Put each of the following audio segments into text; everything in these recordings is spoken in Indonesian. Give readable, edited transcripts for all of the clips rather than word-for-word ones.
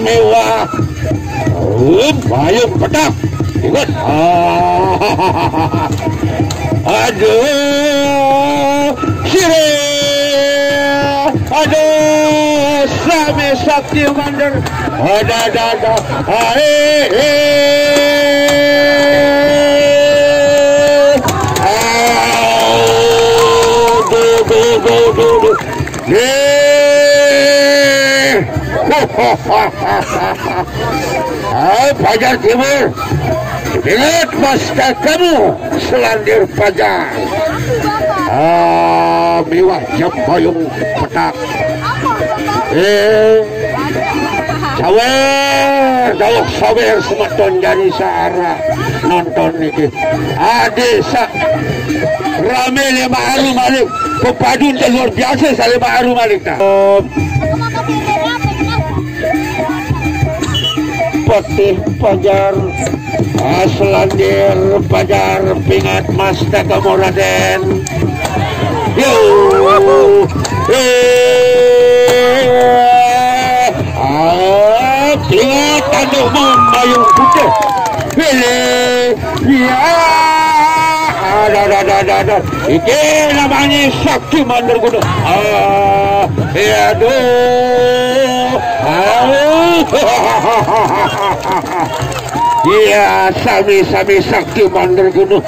mewah. Payung petak. Ingat. Aduh, sire. Aduh, Sami Sakti Mandar. Ada. Pajar Timur, ingat masta kamu Selandir Pajar. Mewah jam payung petak. Dawak sawer semeton dari seara nonton niki. Adesa rame lima haru malik. Pepadun luar biasa saya baru malik tak. Patih Pajar, Selandir Pajar, pingat masta kamu Raden. Yo, pingat tanduk membayung putih. Ya, ada. Iki namanya Sakti Mandar Gunung. Iya, Sami Sakti Mandar Gunung.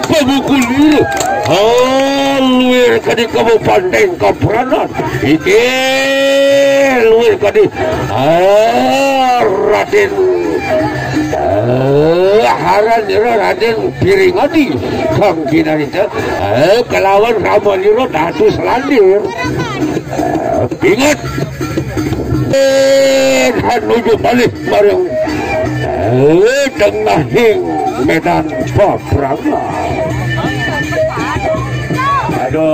Pemukul dulu. Luir kadi Kabupaten Kapranan. Iki luir kadi Raden Raden Piringadi Kang Kinarita kelawan Ramaliro Datu Selandir. Ingat menuju balik bareng tengah medan peperangan. Aduh,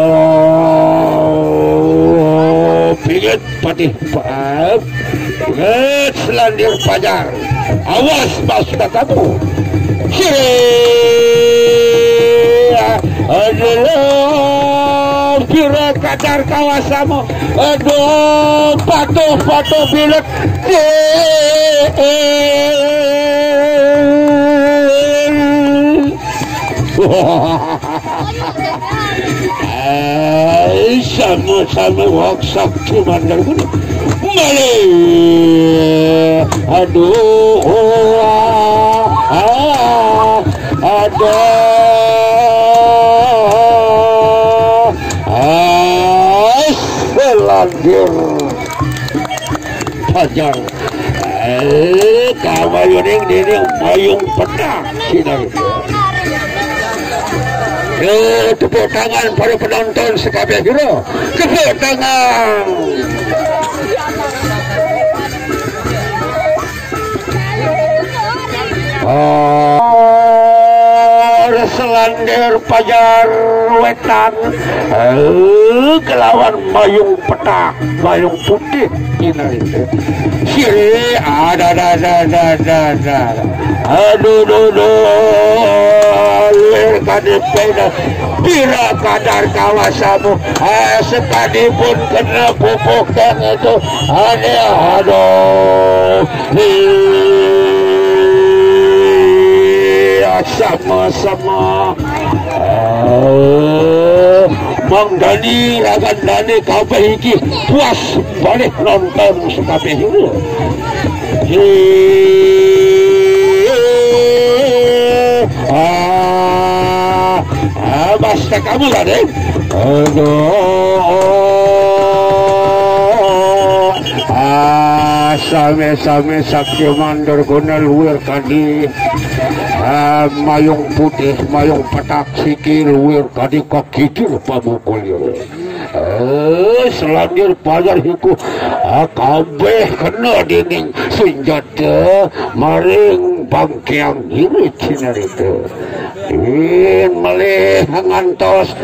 ingat Patih ingat Selandir Pajar. Awas basta kamu. Aduh, pira kadar kawasamu. Aduh, patuh bilet. Sama-sama waksak cuma Mandar Malih. Aduh, Selandir Pajar. Kamayuning dini payung petak sinar. Tepuk tangan para penonton sekabeh hero. Tepuk tangan. Selandir Pajar Wetan kelawan mayung petak, mayung putih ini. Siri ada. Aduh, luir kadi peda pira kadar kawasamu. Sekalipun kena pupuk dan itu aduh. Sama-sama Mang Dani, Ragan Dani, kabeh iki puas balik nonton sekabeh itu. Basta kamu lah deh. Sami Sakti Mandar Gunung luir kadi mayung putih, mayung petak sikil luir kadi kakikir pamukul. Selandir Pajar hiku kabeh kena dinding senjata maring bangkeang ini cinar itu. Malih ngantos